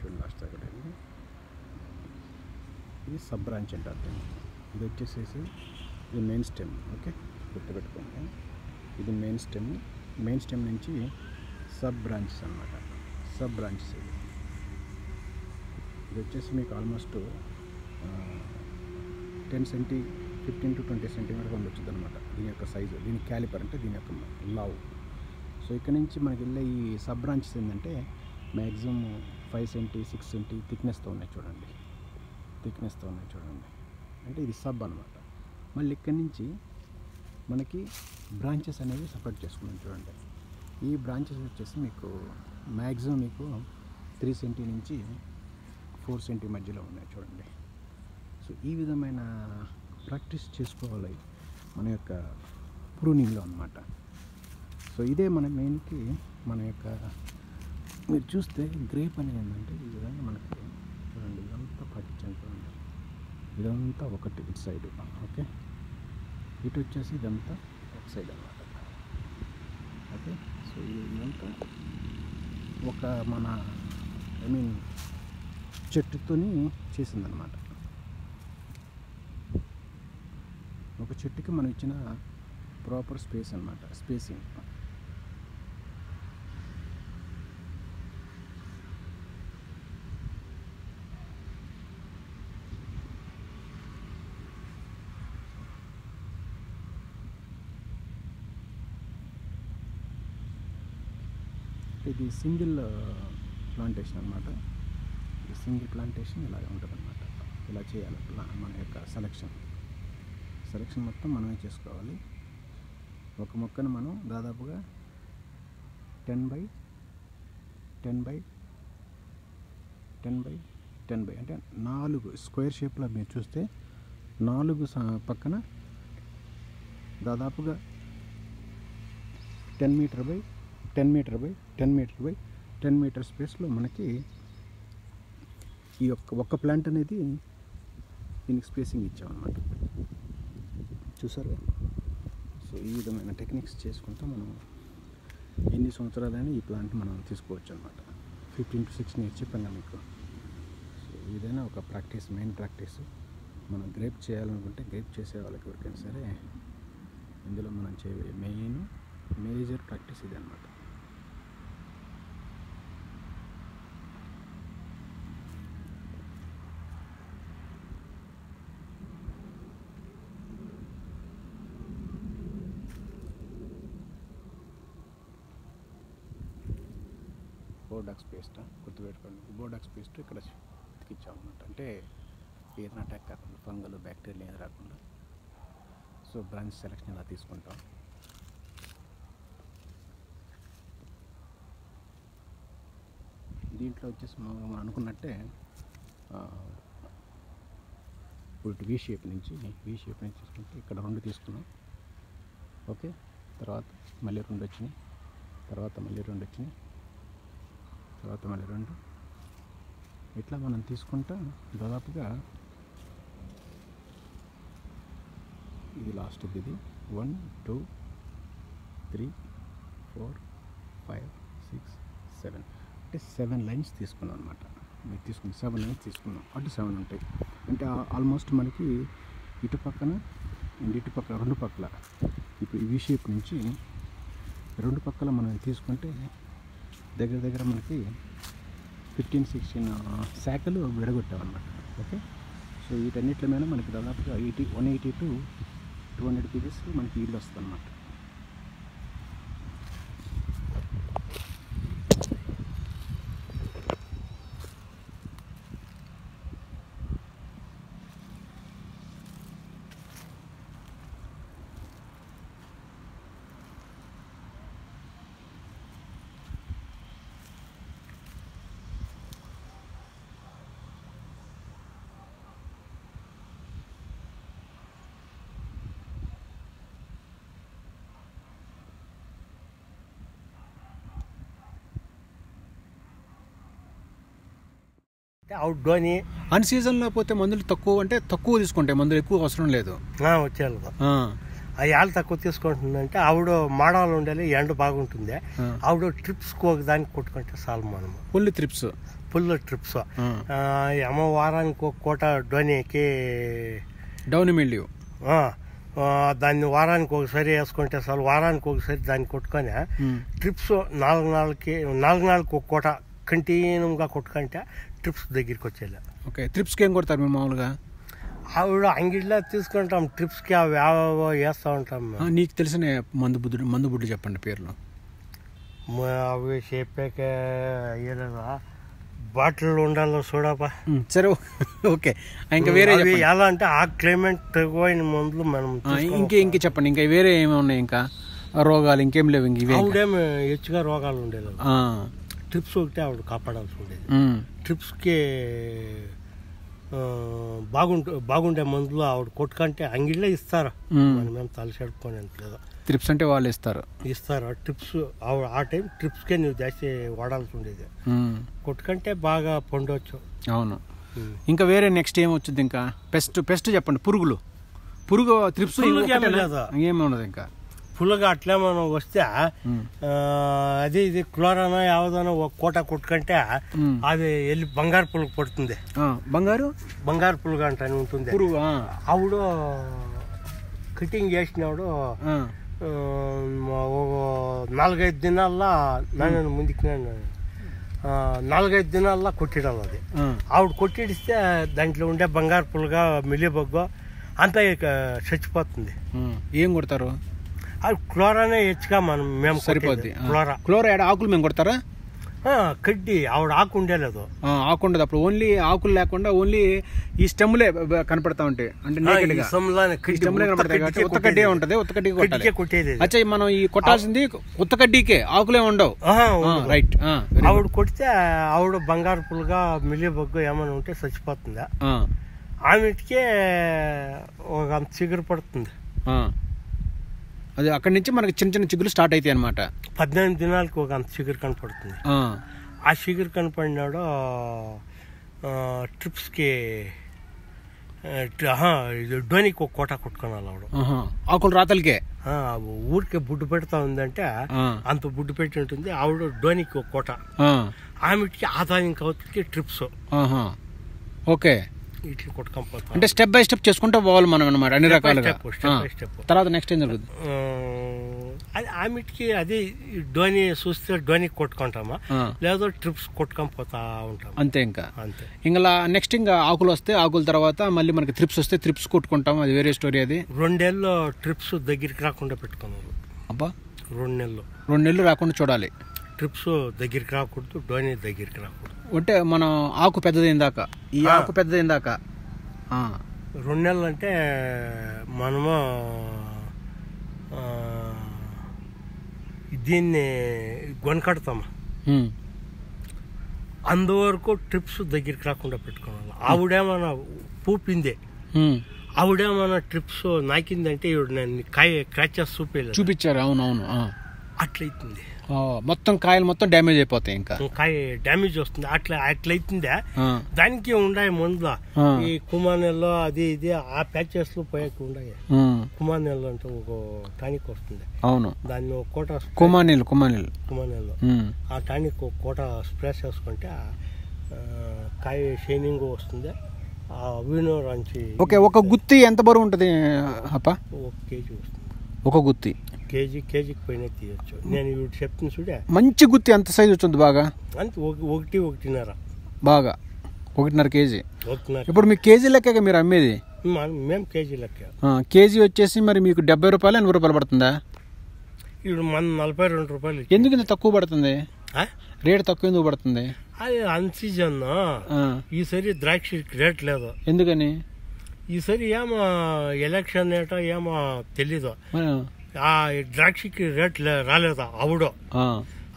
వెళ్ళింది. ఇది సబ్ బ్రాంచ్ అంటారు. ఇది వచ్చేసేసి ఇది మెయిన్ స్టెమ్. ఓకే, గుర్తుపెట్టుకోండి, ఇది మెయిన్ స్టెమ్ నుంచి సబ్ బ్రాంచెస్ అనమాట. సబ్ బ్రాంచెస్ ఇది వచ్చేసి మీకు ఆల్మోస్ట్ 15 to 20 సెంటీమీటర్ ఉండొచ్చుది అనమాట. దీని యొక్క సైజు, దీని క్యాలిపర్ అంటే దీని యొక్క లావు. సో ఇక్కడ నుంచి మనకి వెళ్ళే ఈ సబ్ బ్రాంచెస్ ఏంటంటే మ్యాక్సిమం 5 సెంటీ 6 సెంటీ థిక్నెస్తో ఉన్నాయి చూడండి. అంటే ఇది సబ్ అనమాట. మళ్ళీ ఇక్కడి నుంచి మనకి బ్రాంచెస్ అనేవి సపరేట్ చేసుకున్నాం చూడండి. ఈ బ్రాంచెస్ వచ్చేసి మీకు మ్యాక్సిమం మీకు 3 సెంటీ నుంచి 4 సెంటీ మధ్యలో ఉన్నాయి చూడండి. సో ఈ విధమైన ప్రాక్టీస్ చేసుకోవాలి మన యొక్క ప్రూనింగ్లో అన్నమాట. సో ఇదే మన మెయిన్కి మన యొక్క మీరు చూస్తే గ్రేప్ అనేది ఏంటంటే ఈ విధంగా మనకి చూడండి, ఇదంతా పాటించాను చూడండి, ఇదంతా ఒకటి ఇటు సైడ్. ఓకే, ఇటు వచ్చేసి ఇదంతా ఒక సైడ్ అన్నమాట. ఓకే, సో ఇదంతా ఒక మన చెట్టుతోని చేసిందనమాట. ఒక చెట్టుకి మనం ఇచ్చిన ప్రాపర్ స్పేస్ అన్నమాట, స్పేసింగ్. ఇది సింగిల్ ప్లాంటేషన్ అనమాట. ఈ సింగిల్ ప్లాంటేషన్ ఇలాగ ఉంటుంది అనమాట. ఇలా చేయాలి మన యొక్క సెలెక్షన్ మొత్తం మనమే చేసుకోవాలి. ఒక మొక్కను మనం దాదాపుగా 10 by 10 by 10 by 10 by అంటే 4 స్క్వేర్ షేప్లో మీరు చూస్తే 4 పక్కన దాదాపుగా 10 meter by 10 meter by 10 meter by 10 meter స్పేస్లో మనకి ఈ ఒక్క ప్లాంట్ అనేది దీనికి స్పేసింగ్ ఇచ్చామన్నమాట. చూసారు. సో ఈ విధమైన టెక్నిక్స్ చేసుకుంటూ మనం ఎన్ని సంవత్సరాలైనా ఈ ప్లాంట్ మనం తీసుకోవచ్చు అనమాట. 15 to 16 ఇయర్స్ చెప్పాను మీకు. సో ఏదైనా ఒక ప్రాక్టీస్, మెయిన్ ప్రాక్టీస్. మనం గ్రేప్ చేయాలనుకుంటే గ్రేప్ చేసే వాళ్ళకి ఎవరికైనా సరే ఇందులో మనం మేజర్ ప్రాక్టీస్ ఇది అనమాట. బోర్డాక్స్ పేస్ట్ గుర్తుపెట్టుకోండి. బోర్డాక్స్ పేస్ట్ ఇక్కడ ఇచ్చామన్నమాట. అంటే ఏదైనా అటాక్ కాకుండా, ఫంగల్, బ్యాక్టీరియల్ ఏది రాకుండా. సో బ్రాంచ్ సెలెక్షన్ ఇలా తీసుకుంటాం. దీంట్లో వచ్చేసి మనం అనుకున్నట్టే ఇప్పుడు వీ షేప్ నుంచి తీసుకుంటే ఇక్కడ 2 తీసుకున్నాం. ఓకే, తర్వాత మళ్ళీ 2 వచ్చినాయి, తర్వాత మళ్ళీ 2 వచ్చినాయి, తర్వాత మళ్ళీ 2. ఇట్లా మనం తీసుకుంటా దాదాపుగా ఇది లాస్ట్ ఇది 1 2 3 4 5 6 7 అంటే 7 లైన్స్ తీసుకున్నాం అనమాట. మీరు తీసుకున్న 7 లైన్స్ తీసుకున్నాం. అటు 7 ఉంటాయి. అంటే ఆల్మోస్ట్ మనకి ఇటు పక్కన ఇటు పక్కల 2 పక్కల ఇప్పుడు ఈ షేప్ నుంచి 2 పక్కల మనం తీసుకుంటే దగ్గర మనకి 15-16 శాఖలు విడగొట్టామన్నమాట. ఓకే, సో వీటన్నిటి మీద మనకి దాదాపుగా 180 to 200 కేజీస్ మనకి ఈల్డ్ వస్తుంది అన్నమాట. అవుట్డోని అన్ సీజన్లో పోతే మందులు తక్కువ తీసుకుంటాయి. మందులు ఎక్కువ అవసరం లేదు. వచ్చేది అవి ఆళ్ళు తక్కువ తీసుకుంటుందంటే ఆవిడ మాడవాళ్ళు ఉండాలి, ఎండ బాగుంటుంది. ఆవిడ ట్రిప్స్కి ఒక దానికి కొట్టుకుంటే చాలు. మనం ఫుల్ ట్రిప్స్ ఏమో వారానికి ఒక కోట డోనీకి డౌన్ మిల్లి దాన్ని వారానికి ఒకసారి వేసుకుంటే చాలు. వారానికి ఒకసారి దాన్ని కొట్టుకొని ట్రిప్స్ 4 నెలలకి ఒక కోట కంటిన్యూగా కొట్టుకుంటే ట్రిప్స్ దగ్గరికి వచ్చేలా. ఓకే, ట్రిప్స్కి ఏం కొడతారు మేము మామూలుగా? ఆవిడ అంగిడిలో తీసుకుంటాం, ట్రిప్స్కి అవి వేస్తూ ఉంటాం. నీకు తెలిసిన మందు బుడ్లు చెప్పండి పేర్లు. అవి చెప్పాక అయ్యలేదా, బాటిల్ ఉండాలో చూడపా. సరే, ఓకే. ఇంకా వేరే ఎలా అంటే ఆ క్లైమేట్ తగ్గిపోయిన మందులు మనం ఇంక చెప్పండి. ఇంకా వేరే ఏమి ఉన్నాయి? ఇంకా రోగాలు ఇంకేం లేవు? ఇంక ఆవిడేమి హెచ్చుగా రోగాలు ఉండేది. ట్రిప్స్ ఒకటే ఆవిడ కాపాడాల్సి ఉండేది. ట్రిప్స్కి బాగుండే మందులు ఆవిడ కొట్టుకంటే అంగిళ్ళే ఇస్తారు. మనం తలసెడుకొని లేదా ట్రిప్స్ అంటే వాళ్ళు ఇస్తారు. ట్రిప్స్ ఆవిడ ఆ టైం ట్రిప్స్కే నువ్వు జాస్తి వాడాల్సి ఉండేది. కొట్టుకంటే బాగా పొందవచ్చు. అవును. ఇంకా వేరే నెక్స్ట్ ఏమొచ్చింది? ఇంకా పెస్ట్ చెప్పండి. పురుగు ట్రిప్స్ ఏమి ఉండదు. ఇంకా ఫుల్గా అట్లే మనం వస్తే అది ఇది క్లోరానా యావదనో ఒక కోట కొట్టుకంటే అది వెళ్ళి బంగారు పులుగు పడుతుంది. బంగారు పులుగు అంటే ఉంటుంది. ఆవిడ కటింగ్ చేసినప్పుడు 4-5 దినాల్లో నన్ను ముందుకు 4-5 దినాల్లో కొట్టిడాలి. అది ఆవిడ కొట్టిడిస్తే దాంట్లో ఉండే బంగారు పులుగా మిలిబొగ్గు అంతా చచ్చిపోతుంది. ఏం కొడతారు? అది క్లోరానే హెచ్చుగా మేము సరిపోద్ది. క్లోరా ఆకులు మేము కొడతారా? కడ్డి ఆవిడ ఆకు ఉండేలేదు. ఆకు ఉండదు అప్పుడు, ఓన్లీ ఆకులు లేకుండా ఓన్లీ ఈ స్టెమ్లే కనపడతా ఉంటాయి. అంటే ఉత్తకడ్డీ ఉంటది, ఉత్తకడ్డీ కొట్టేది. అచ్చా మనం ఈ కొట్టాల్సింది ఉత్తకడ్డీకే, ఆకులే ఉండవు. రైట్. ఆవిడ కొడితే ఆవిడ బంగారు పులుగా మిలి బొగ్గు ఏమైనా ఉంటే చచ్చిపోతుందా, ఆమెటికే ఒక అంత చిగురు పడుతుంది. అది అక్కడి నుంచి మనకి చిన్న చిన్న చిగురు స్టార్ట్ అవుతాయి అనమాట. 18 దినాలకి ఒక అంత చిగురు కనపడుతుంది. ఆ చిగురు కనపడినాడు ట్రిప్స్కి డోనికి ఒక కోట కొట్టుకున్నాను ఆవిడ. ఆకులు రాతలకే ఊరికే బుడ్డు పెడతా ఉందంటే అంత బుడ్డు పెట్టి ఉంటుంది. ఆవిడ డోనికి ఒక కోట, ఆమెకి ఆదాయం కావచ్చుకి ట్రిప్స్. ఓకే, ఇట్లా కొట్టుకోపోతాం. అంటే స్టెప్ బై స్టెప్ చేసుకుంటూ పోవాలి మనం అనమాట, అన్ని రకాలుగా. తర్వాత నెక్స్ట్ ఏం జరుగుతుంది? అది ఆమెకి అది డోని చూస్తే డోనికి కొట్టుకుంటామా, లేదా ట్రిప్స్ కొట్టుకొని పోతా ఉంటాం అంతే. ఇంకా అంతే. ఇంకా నెక్స్ట్ ఇంకా ఆకులు వస్తే ఆకుల తర్వాత మళ్ళీ మనకి త్రిప్స్ వస్తే త్రిప్స్ కొట్టుకుంటాం, అది వేరే స్టోరీ. అది 2 నెలలు ట్రిప్స్ దగ్గరికి రాకుండా పెట్టుకున్నారు. అబ్బా, 2 నెలలు 2 నెలలు రాకుండా చూడాలి. ట్రిప్స్ దగ్గరికి రాకూడదు, డోని దగ్గరికి రాకూడదు. అంటే మనం ఆకు పెద్దదైన దాకా, ఈ ఆకు పెద్దదైన దాకా 2 నెలలు అంటే మనము దీన్ని గొనకడతామా, అందువరకు ట్రిప్స్ దగ్గరికి రాకుండా పెట్టుకోవాలి. ఆవిడేమన్నా పూపిందే, ఆవిడేమన్నా ట్రిప్స్ నాకిందంటే నేను కాయ క్రాచెస్ చూపించారు. అవునవును, అట్లయితుంది. మొత్తం కాయలు మొత్తం డ్యామేజ్ అయిపోతాయి, ఇంకా కాయ డ్యామేజ్ వస్తుంది. అట్లయితుందే దానికి ఉండాయి మందులు. ఈ కుమార్నెల్లో అది ఇది ఆ ప్యాచెస్ లో పోయాక ఉండాయి. కుమార్నెల్లో అంటే ఒక టానిక్ వస్తుంది. అవును, దాన్ని ఒక కోట కుమార్నెల్లో ఆ టానిక్ ఒక కోట స్ప్రే చేసుకుంటే కాయ షైనింగ్ వస్తుంది. ఆ వీణోరాంచి ఒక గుత్తి ఎంత బరువు ఉంటుంది అప్ప? 1 కేజీ వస్తుంది. ఒక గుత్తి కేజీకి పైన తీయచ్చు. నేను ఇప్పుడు చెప్తున్నా చూడే, మంచి గుత్తి ఎంత సైజు వచ్చింది? బాగా అంతే 1.5 బాగా 1.5 కేజీ. ఇప్పుడు మీకు కేజీ లెక్క మీరు అమ్మేది? మేము కేజీ లెక్క. కేజీ వచ్చేసి మరి మీకు 70 రూపాయలు 80 రూపాయలు పడుతుందా? ఇప్పుడు మన 42 రూపాయలు. ఎందుకు ఇంత తక్కువ పడుతుంది? రేట్ తక్కువ ఎందుకు పడుతుంది? అది అన్ సీజన్. ఈసారి ద్రాక్ష రేట్ లేదు. ఎందుకని? ఈసారి ఏమో ఎలక్షన్ ఏటో ఏమో తెలీదు. ఆ ద్రాక్షకి రేట్ రాలేదు.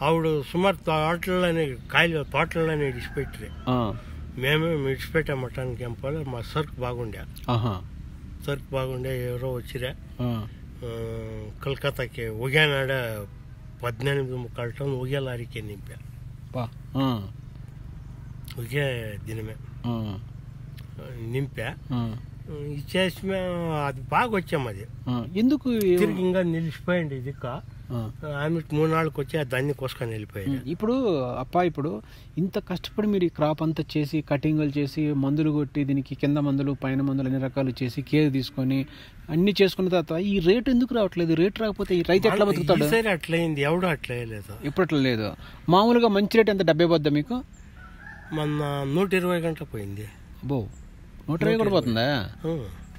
ఆవిడ సుమారు తోటలని తోటలని ఇడిచిపెట్టి మేమే ఇడిచిపెట్టామటానికి ఏం పోలే. మా సరుకు బాగుండే ఎవరో వచ్చిరే కలకత్తాకి ఒగ్యానాడ 18 ముక్కాలు టన్ ఒగే లారీకే నింపా. ఒకే దినమే నింపా ఇచ్చేసి అది బాగా వచ్చాము. అది ఎందుకు తిరిగి ఇంకా నిలిచిపోయింది. ఇది ఆమె 3 నాళ్ళకి వచ్చి దాన్ని కోసుకొని వెళ్ళిపోయింది. ఇప్పుడు ఇప్పుడు ఇంత కష్టపడి మీరు ఈ క్రాప్ అంతా చేసి కటింగ్లు చేసి మందులు కొట్టి దీనికి కింద మందులు పైన మందులు అన్ని రకాలు చేసి కేర్ తీసుకొని అన్ని చేసుకున్న తర్వాత ఈ రేట్ ఎందుకు రావట్లేదు? రేట్ రాకపోతే ఈ రైతు ఎట్లా బతుకుతాడు? అట్లయింది. ఎవడు అట్లా లేదు. ఇప్పుడు అట్లా లేదు. మామూలుగా మంచి రేట్ ఎంత? 70 పోద్దా మీకు? మొన్న 120 గంటలు పోయింది. అబ్బో, 120 కూడా పోతుందా?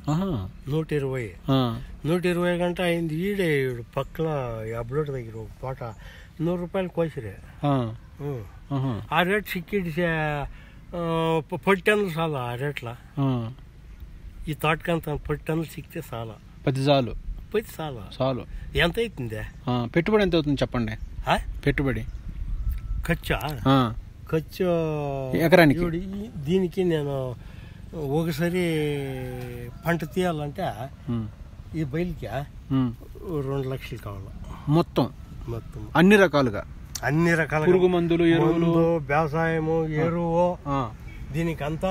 120 గంట అయింది. ఈడే పక్కన అబ్లోడ్ దగ్గర ఒక తోట 100 రూపాయలు కోసిరే. ఆ రేట్ సిక్కిడి 10 టన్నులు చాలా. ఆ రేట్లా ఈ తోటకంత 10 టన్నులు సిక్కితే చాలా. 10 చాలు. ఎంత అవుతుంది? పెట్టుబడి ఎంత అవుతుంది చెప్పండి? పెట్టుబడి ఖర్చు ఎకరానికి దీనికి నేను ఒకసారి పంట తీయాలంటే ఈ బయలుకి 2 లక్షలు కావాలి. మొత్తం అన్ని రకాలుగా పురుగు మందులు, ఎరువులు, వ్యవసాయము, ఎరువు, దీనికి అంతా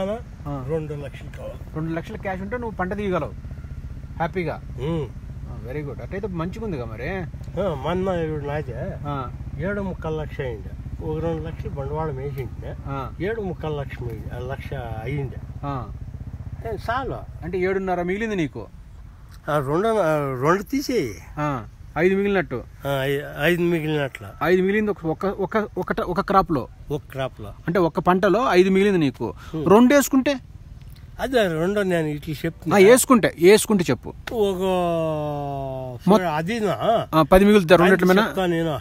2 లక్షలు కావాలి. 2 లక్షల క్యాష్ ఉంటే నువ్వు పంట తీయగలవు హ్యాపీగా. Very good. అట్లయితే మంచిగా ఉందిగా. మరి మొన్న నాదే 7.25 లక్షలు అయింది. ఒక 2 లక్షలు బండవాళం వేసింటే 7.25 లక్ష అయ్యింది. చాలు. అంటే 7.5 మిగిలింది నీకు. 2 తీసేయి 5 మిగిలినట్టు. 5 మిగిలినట్ల. 5 మిగిలింది ఒక క్రాప్ లో. అంటే ఒక పంటలో 5 మిగిలింది నీకు. 2 వేసుకుంటే అదే 2 నేను ఇట్లా చెప్తున్నా. వేసుకుంటే చెప్పు. ఒక అది 10 మిగులుతా 2 నేను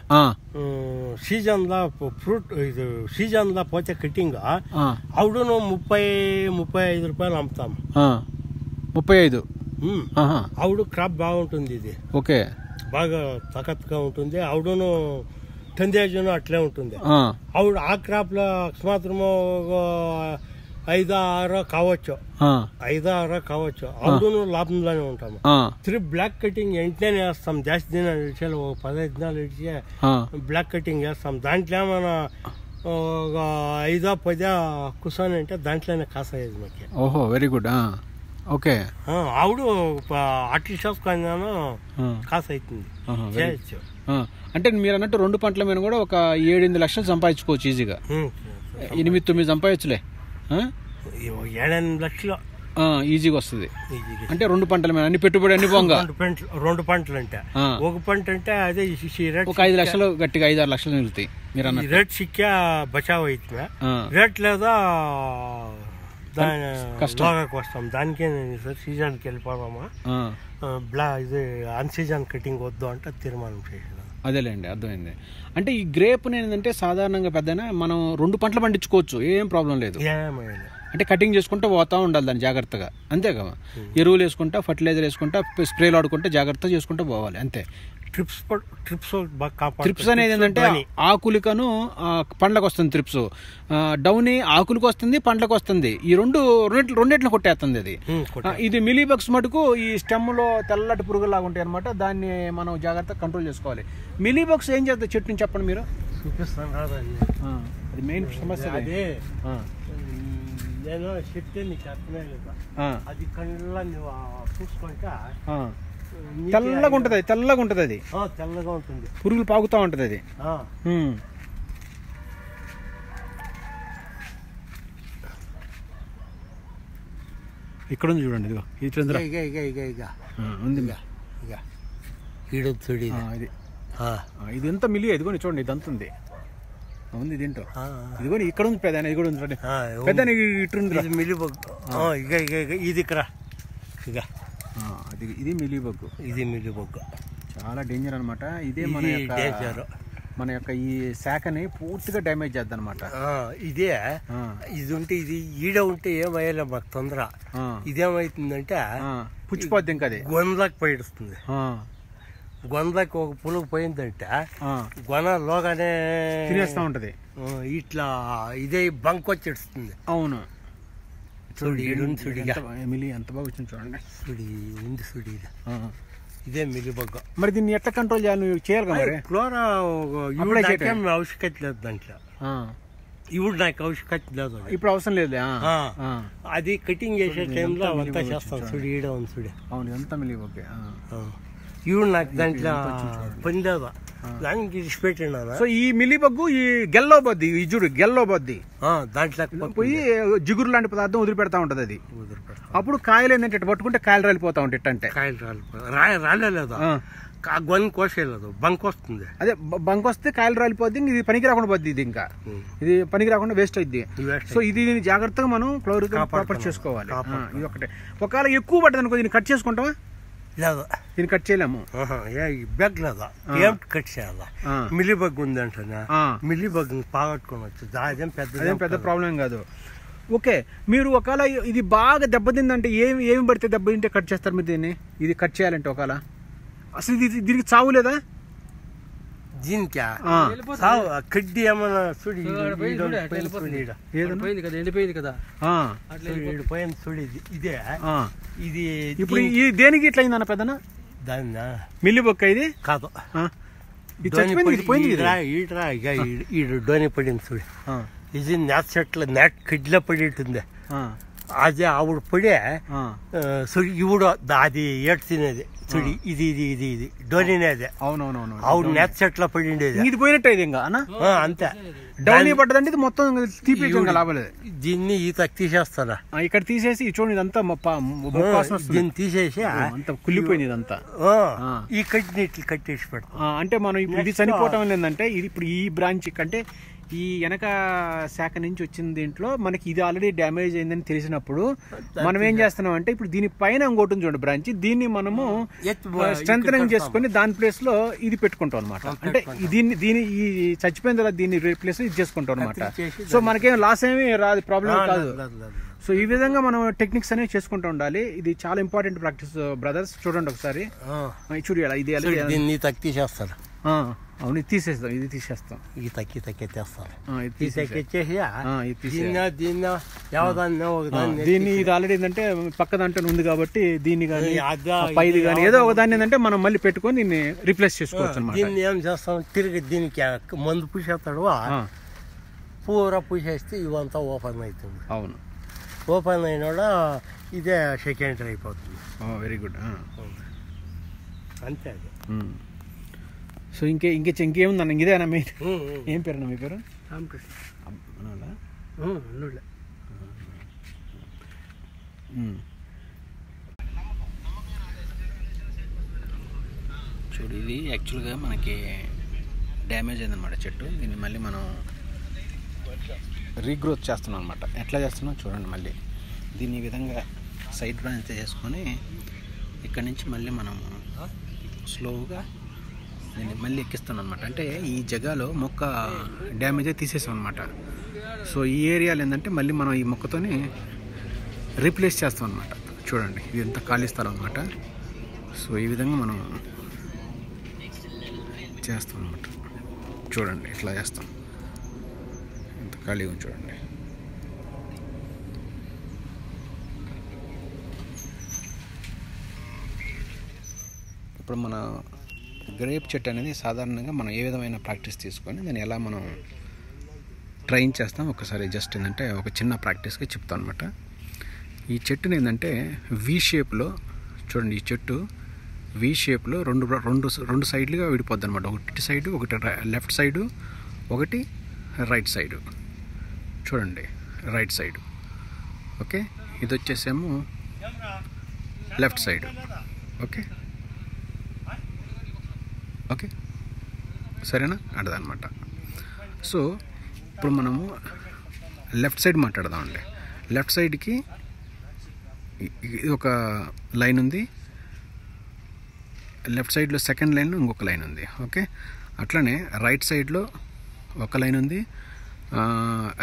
సీజన్లో ఫ్రూట్ ఇది సీజన్లో పోతే కటింగ్ అవుడును 30-35 రూపాయలు అమ్ముతాం. 35 అవుడు క్రాప్ బాగుంటుంది. ఇది ఓకే, బాగా తకత్తుగా ఉంటుంది. అవుడును టెందేజును అట్లే ఉంటుంది. అవుడు ఆ క్రాప్ లో అకస్మాత్రము 5-6 కావచ్చు, 5-6 కావచ్చు. అవుడును లాభంలోనే ఉంటాము. 3 బ్లాక్ కటింగ్ వెంటనే వేస్తాం. జాస్తి దినాలు ఇచ్చేయాలి, 15 దినాలు ఇచ్చే బ్లాక్ కటింగ్ వేస్తాం. దాంట్లో ఏమైనా 5-10 కూర్చొని అంటే దాంట్లోనే కాసాయేది మాకు. ఓహో, వెరీ గుడ్. ఓకే, ఆవిడ అట్లు చేసుకొని కాస అవుతుంది, చేయొచ్చు. అంటే మీరు అన్నట్టు 2 పంటల మీద కూడా ఒక 7-8 లక్షలు సంపాదించుకోవచ్చు ఈజీగా. 8-9 సంపాదించలే, 7-8 లక్షలు ఈజీగా వస్తుంది. అంటే 2 పంటల మీద అన్ని పెట్టుబడి అన్ని పోంగా 2 పంటలు అంటే ఒక పంట అంటే అదే ఒక 5 లక్షలు గట్టిగా 5-6 లక్షలు మిగులుతాయి. మీరు అన్న రేట్ సిక్కా బచావ్ అవుతుంది. రేట్ లేదా వస్తాం. దానికే సీజన్కి వెళ్ళిపోదామా, ఇది అన్ సీజన్ కటింగ్ వద్దు అంటే తీర్మానం చేసాను. అదేలేండి, అర్థమైంది. అంటే ఈ గ్రేప్ ఏంటంటే సాధారణంగా పెద్దనా మనం 2 పంటలు పండించుకోవచ్చు, ఏం ప్రాబ్లం లేదు. అంటే కటింగ్ చేసుకుంటూ పోతా ఉండాలి దాన్ని జాగ్రత్తగా, అంతే కదా. ఎరువులు వేసుకుంటా, ఫర్టిలైజర్ వేసుకుంటా, స్ప్రేలు ఆడుకుంటే జాగ్రత్తగా చేసుకుంటూ పోవాలి, అంతే. ట్రిప్స్ అనేది ఏంటంటే ఆకులికను పండ్లకు వస్తుంది. ట్రిప్స్ డౌని ఆకులకు వస్తుంది, పండ్లకు వస్తుంది. ఈ రెండిట్లో కొట్టేస్తుంది అది. ఇది మిలీబగ్స్ మటుకు ఈ స్టెమ్ లో తెల్లటి పురుగులాగా ఉంటాయి అనమాట. దాన్ని మనం జాగ్రత్తగా కంట్రోల్ చేసుకోవాలి. మిలీబగ్స్ ఏం చేస్తుంది చెట్టుని చెప్పండి మీరు. చూపిస్తాను కాదండి, అది మెయిన్ సమస్య. నేను చెప్తే నీకు అర్థమే లేదా, అది కళ్ళ నువ్వు చూసుకుంటా తెల్లగా ఉంటది, తెల్లగా ఉంటది. అది తెల్లగా ఉంటుంది, పురుగులు పాకుతా ఉంటది అది. ఇక్కడ ఉంది చూడండి, ఇదిగో ఇది చంద్ర ఉంది. ఇది ఎంత మిలి, ఇదిగోని చూడండి, ఇది అంత ఉంది ఉంది దీంట్లో. ఇదిగోని ఇక్కడ ఉంది పెద్ద, ఇది కూడా ఉంది పెద్ద, ఇటు ఇది ఇక్కడ ఇది మిలీబగ్. ఇది మిలీబగ్ చాలా డేంజర్ అనమాట. ఇదే మన యొక్క ఈ శాఖని పూర్తిగా డ్యామేజ్ చేద్దాం అనమాట. ఇదే ఇది ఉంటే ఇది ఈడ ఉంటే ఏమయ్యాలి మాకు తొందర. ఇదేమైతుందంటే పుచ్చిపోద్ది, ఇంకా అది గొందలకు పైడుస్తుంది. గొందకి ఒక పులుగు పోయిందంటే గొనలోగానే తినేస్తా ఉంటది. ఇట్లా ఇదే బంక్ వచ్చేస్తుంది. అవును, చూడి మిలి ఎంత బాగా వచ్చింది చూడండి. చూడి ఉంది, చూడి ఇదే మిలిబగ్గ. మరి దీన్ని ఎట్లా కంట్రోల్ చేయాలి, నువ్వు చేయాలి కదా. క్లోరా ఆవశ్యకత లేదు దాంట్లో. ఇప్పుడు నాకు ఆవశ్యకత లేదు, ఇప్పుడు అవసరం లేదు. అది కటింగ్ చేసే టైంలో అంతా చేస్తాం. చూడి ఈడ ఉంది, చూడి. అవును, ఎంత మిలిబగ్. ఇప్పుడు నాకు దాంట్లో పని లేదా, దానికి ఇచ్చిపెట్టినా. సో ఈ మిలిబగ్గు ఈ గెల్లో బొద్ది, ఈ చూడు గెల్లో బొద్ది దాంట్లో పోయి జిగురు లాంటి పదార్థం వదిలిపెడతా ఉంటది. అది అప్పుడు కాయలు ఏంటంటే పట్టుకుంటే కాయలు రాలిపోతా ఉంటాయి. అంటే కాయలు రాలేదు, గొన్ కోసేయలేదు, బంక్ వస్తుంది. అదే బంక్ వస్తే కాయలు రాలిపోద్ది. ఇది పనికి రాకుండా పోద్ది. ఇది ఇంకా ఇది పనికి రాకుండా వేస్ట్ అయింది. సో ఇది జాగ్రత్తగా మనం ప్రాపర్ చేసుకోవాలి. ఇది ఒకటే. ఒకవేళ ఎక్కువ పడ్డది అనుకో, దీన్ని కట్ చేసుకుంటావా? లేదు, దీన్ని కట్ చేయలేము. బెగ్ లేదా, ఏం కట్ చేయాలా? మిలీబగ్ ఉంది అంటున్నా, మిలీబగ్ పాగొట్టుకోవచ్చు. అదేం పెద్ద ప్రాబ్లం కాదు. ఓకే, మీరు ఒకవేళ ఇది బాగా దెబ్బతిందంటే ఏమి పడితే దెబ్బతింటే కట్ చేస్తారు మీరు దీన్ని? ఇది కట్ చేయాలంటే ఒకవేళ అసలు దీనికి చావు లేదా? దీనికి కడ్డీ ఏమన్నా చూడి ఎండిపోయింది కదా, పోయింది చూడి. ఇదే ఇది ఇప్పుడు ఇది దేనికి ఇట్లా అయిందన్న పెద్దనా? దాన్ని మిల్లిబొక్క ఇది కాదు, డోని పడింది చూడి. ఇది నెట్ చెట్ల నెట్ కడ్డిలో పడి ఉంటుంది. అదే ఆవిడ పడే ఇవిడు అది ఏడు తినేది చూడి. ఇది ఇది ఇది ఇది డోనినే అదే. అవునవునవును, ఆవిడ నెట్ చెట్ల పడిండేది. ఇది పోయినట్టు ఇది ఇంకా అంతే. డౌనీ పడ్డదంటే ఇది మొత్తం తీపి లాభలేదు. దీన్ని ఈత తీసేస్తారా? ఇక్కడ తీసేసి చూడండి, ఇదంతా దీన్ని తీసేసి అంత కుళ్ళిపోయింది ఇదంతా. ఈ కట్టిని ఇట్లా కట్టేసి పెడతాం. అంటే మనం ఇప్పుడు ఇది చనిపోవటం ఏంటంటే, ఇది ఇప్పుడు ఈ బ్రాంచ్ కంటే ఈ వెనక శాఖ నుంచి వచ్చిన దీంట్లో మనకి ఇది ఆల్రెడీ డ్యామేజ్ అయిందని తెలిసినప్పుడు మనం ఏం చేస్తున్నాం అంటే ఇప్పుడు దీనిపైన ఇంకోటి చూడండి బ్రాంచ్, దీన్ని మనము స్ట్రెంథనింగ్ చేసుకొని దాని ప్లేస్ లో ఇది పెట్టుకుంటాం అనమాట. అంటే దీని ఈ చచ్చిపోయిన తర్వాత దీన్ని రీప్లేస్ ఇది చేసుకుంటాం అనమాట. సో మనకేం లాస్ ఏమి రాదు, ప్రాబ్లం కాదు. సో ఈ విధంగా మనం టెక్నిక్స్ అనేవి చేసుకుంటూ ఉండాలి. ఇది చాలా ఇంపార్టెంట్ ప్రాక్టీస్ బ్రదర్స్. చూడండి ఒకసారి, చూడాలి ఇది తీసేస్తారు. అవును, ఇది తీసేస్తాం, ఇది తీసేస్తాం, ఇది తక్కిచ్చేస్తారు. దీన్ని ఇది ఆల్రెడీ ఏంటంటే పక్క దాంట్లో ఉంది కాబట్టి దీన్ని కానీ పైది కానీ ఏదో ఒక దాన్ని ఏంటంటే మనం మళ్ళీ పెట్టుకొని దీన్ని రీప్లేస్ చేసుకోవచ్చు అనమాట. దీన్ని ఏం చేస్తాం, తిరిగి దీనికి మందు పూసేస్తాడు, పూరా పూసేస్తే ఇవంతా ఓపెన్ అవుతుంది. అవును, ఓపెన్ అయినా ఇదే సెకండరీ అయిపోతుంది. Very good. అంతే అది. సో ఇంకేముందన్న ఇదేనా మెయిన్? ఏం పేరు మీ పేరు? చూడు, ఇది యాక్చువల్గా మనకి డ్యామేజ్ అయిందనమాట చెట్టు. దీన్ని మళ్ళీ మనం రీగ్రోత్ చేస్తున్నాం అనమాట. ఎట్లా చేస్తున్నాం చూడండి. మళ్ళీ దీన్ని ఈ విధంగా సైడ్ బ్రాంచ్ చేసుకొని ఇక్కడ నుంచి మళ్ళీ మనం స్లోగా దీన్ని మళ్ళీ ఎక్కిస్తున్నాం అనమాట. అంటే ఈ జగాలో మొక్క డ్యామేజ్ అయితే తీసేసాం అనమాట. సో ఈ ఏరియాలో ఏంటంటే మళ్ళీ మనం ఈ మొక్కతోని రీప్లేస్ చేస్తాం అనమాట. చూడండి, ఇది ఎంత ఖాళీ స్థలం అనమాట. సో ఈ విధంగా మనం చేస్తాం అనమాట. చూడండి, ఇట్లా చేస్తాం, ఎంత ఖాళీగా చూడండి. ఇప్పుడు మన గ్రేప్ చెట్టు అనేది సాధారణంగా మనం ఏ విధమైన ప్రాక్టీస్ తీసుకొని దాన్ని ఎలా మనం ట్రైన్ చేస్తాం ఒకసారి జస్ట్ ఏంటంటే ఒక చిన్న ప్రాక్టీస్గా చెప్తాం అనమాట. ఈ చెట్టుని ఏంటంటే వి షేప్లో చూడండి. ఈ చెట్టు వి షేప్లో రెండు సైడ్లుగా విడిపోద్ది అనమాట. ఒకటి సైడు, ఒకటి లెఫ్ట్ సైడు, ఒకటి రైట్ సైడు. చూడండి, రైట్ సైడు. ఓకే, ఇది వచ్చేసేమో లెఫ్ట్ సైడు. ఓకే ఓకే సరేనా, అడదనమాట. సో ఇప్పుడు మనము లెఫ్ట్ సైడ్ మాట్లాడదామండి. లెఫ్ట్ సైడ్కి ఇది ఒక లైన్ ఉంది, లెఫ్ట్ సైడ్లో సెకండ్ లైన్లో ఇంకొక లైన్ ఉంది. ఓకే, అట్లనే రైట్ సైడ్లో ఒక లైన్ ఉంది,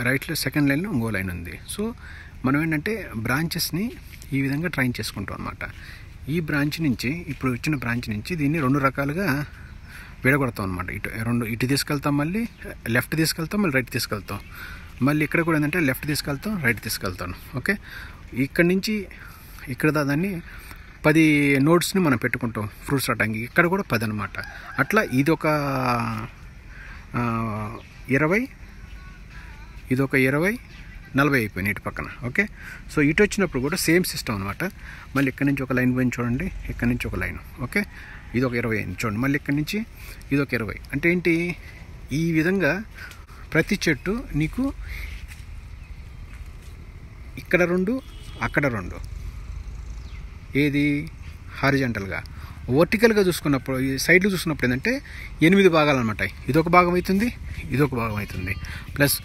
రైట్లో సెకండ్ లైన్లో ఇంకో లైన్ ఉంది. సో మనం ఏంటంటే బ్రాంచెస్ని ఈ విధంగా ట్రైన్ చేసుకుంటాం అనమాట. ఈ బ్రాంచ్ నుంచి, ఇప్పుడు వచ్చిన బ్రాంచ్ నుంచి దీన్ని రెండు రకాలుగా విడగొడతాం అనమాట. ఇటు తీసుకెళ్తాం, మళ్ళీ లెఫ్ట్ తీసుకెళ్తాం, మళ్ళీ రైట్ తీసుకెళ్తాం. మళ్ళీ ఇక్కడ కూడా ఏంటంటే లెఫ్ట్ తీసుకెళ్తాం, రైట్ తీసుకెళ్తాను. ఓకే, ఇక్కడి నుంచి ఇక్కడ దాన్ని 10 నోట్స్ని మనం పెట్టుకుంటాం ఫ్రూట్స్ రావడానికి. ఇక్కడ కూడా 10 అనమాట. అట్లా ఇదొక 20, ఇదొక 20, 40 అయిపోయినాయి ఇటు పక్కన. ఓకే, సో ఇటు వచ్చినప్పుడు కూడా సేమ్ సిస్టమ్ అనమాట. మళ్ళీ ఇక్కడ నుంచి ఒక లైన్ పోయింది చూడండి, ఇక్కడ నుంచి ఒక లైన్. ఓకే, ఇది ఒక 20 అయింది చూడండి. మళ్ళీ ఇక్కడ నుంచి ఇది ఒక 20. అంటే ఏంటి, ఈ విధంగా ప్రతి చెట్టు నీకు ఇక్కడ 2, అక్కడ 2, ఏది హారిజంటల్గా. వర్టికల్గా చూసుకున్నప్పుడు, ఈ సైడ్లు చూసుకున్నప్పుడు ఏంటంటే 8 భాగాలు అనమాట. ఇదొక భాగం అవుతుంది, ఇదొక భాగం అవుతుంది, ప్లస్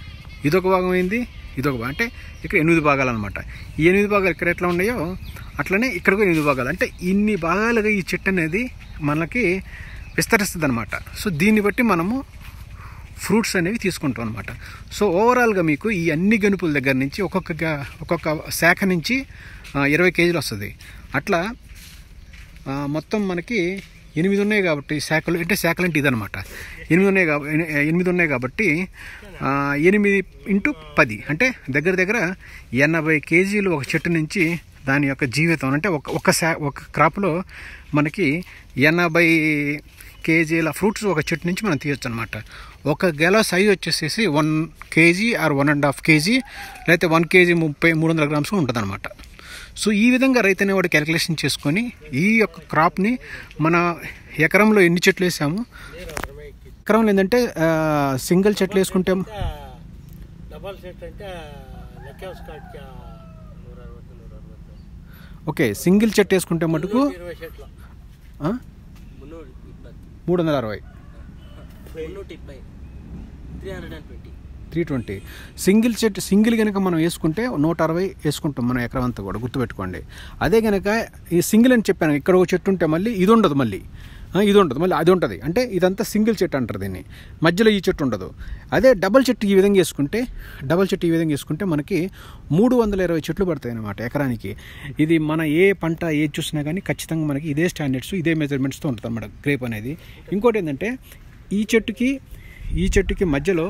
ఇదొక భాగం అయింది, ఇదొక భాగం. అంటే ఇక్కడ 8 భాగాలు అనమాట. ఈ 8 భాగాలు ఇక్కడ ఎట్లా ఉన్నాయో అట్లనే ఇక్కడ కూడా 8 భాగాలు. అంటే ఇన్ని భాగాలుగా ఈ చెట్టు అనేది మనకి విస్తరిస్తుంది అనమాట. సో దీన్ని బట్టి మనము ఫ్రూట్స్ అనేవి తీసుకుంటాం అనమాట. సో ఓవరాల్గా మీకు ఈ అన్ని గనుపుల దగ్గర నుంచి ఒక్కొక్క శాఖ నుంచి 20 కేజీలు వస్తుంది. అట్లా మొత్తం మనకి 8 ఉన్నాయి కాబట్టి శాఖలు, అంటే శాఖలు అంటే ఇదనమాట. 8 ఉన్నాయి కాబట్టి 8 × 10 అంటే దగ్గర 80 కేజీలు ఒక చెట్టు నుంచి దాని యొక్క జీవితం. అంటే ఒక క్రాప్లో మనకి 80 కేజీల ఫ్రూట్స్ ఒక చెట్టు నుంచి మనం తీయొచ్చు అనమాట. ఒక గెల సైజ్ వచ్చేసేసి 1 కేజీ ఆర్ 1.5 కేజీ, లేకపోతే 1 కేజీ 300 గ్రామ్స్ ఉంటుంది అనమాట. సో ఈ విధంగా రైతు అనేవాడు క్యాలిక్యులేషన్ చేసుకొని ఈ యొక్క క్రాప్ని మన ఎకరంలో ఎన్ని చెట్లు వేసాము, ఎకరంలో ఏంటంటే సింగిల్ చెట్లు వేసుకుంటే ఓకే, సింగిల్ చెట్టు వేసుకుంటే మటుకు 360, 320. సింగిల్ కనుక మనం వేసుకుంటే 160 వేసుకుంటాం మనం ఎకరం అంతా కూడా, గుర్తుపెట్టుకోండి. అదే కనుక ఈ సింగిల్ అని చెప్పాను, ఇక్కడ ఒక చెట్టు ఉంటే మళ్ళీ ఇది ఉండదు, మళ్ళీ మళ్ళీ అది ఉంటుంది. అంటే ఇదంతా సింగిల్ చెట్టు అంటారు దీన్ని, మధ్యలో ఈ చెట్టు ఉండదు. అదే డబల్ చెట్టు ఈ విధంగా వేసుకుంటే మనకి 320 చెట్లు పడతాయి అన్నమాట ఎకరానికి. ఇది మన ఏ పంట ఏది చూసినా కానీ ఖచ్చితంగా మనకి ఇదే స్టాండర్డ్స్, ఇదే మెజర్మెంట్స్తో ఉంటుంది అన్నమాట గ్రేప్ అనేది. ఇంకోటి ఏంటంటే ఈ చెట్టుకి మధ్యలో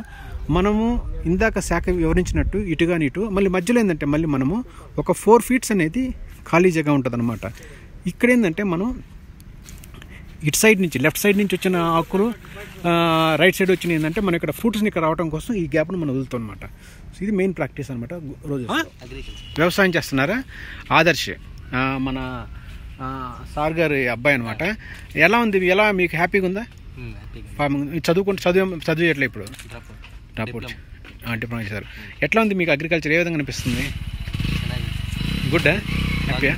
మనము ఇందాక శాఖ వివరించినట్టు ఇటుగాని ఇటు మళ్ళీ మధ్యలో ఏంటంటే మళ్ళీ మనము ఒక 4 feet అనేది ఖాళీ జగ ఉంటుంది అనమాట. ఇక్కడ ఏంటంటే మనం ఇటు సైడ్ నుంచి, లెఫ్ట్ సైడ్ నుంచి వచ్చిన ఆకులు రైట్ సైడ్ వచ్చిన ఏంటంటే మనం ఇక్కడ ఫ్రూట్స్ని ఇక్కడ రావడం కోసం ఈ గ్యాప్ను మనం వదులుతాం అనమాట. సో ఇది మెయిన్ ప్రాక్టీస్ అనమాట. రోజు వ్యవసాయం చేస్తున్నారా? ఆదర్శ్ మన సార్ గారి అబ్బాయి అనమాట. ఎలా ఉంది, ఎలా మీకు హ్యాపీగా ఉందా? ఫార్మింగ్ చదివేయట్లే ఇప్పుడు, డిప్లొమా చేశారు. ఎట్లా ఉంది మీకు అగ్రికల్చర్, ఏ విధంగా అనిపిస్తుంది? గుడ్, హ్యాపీయా?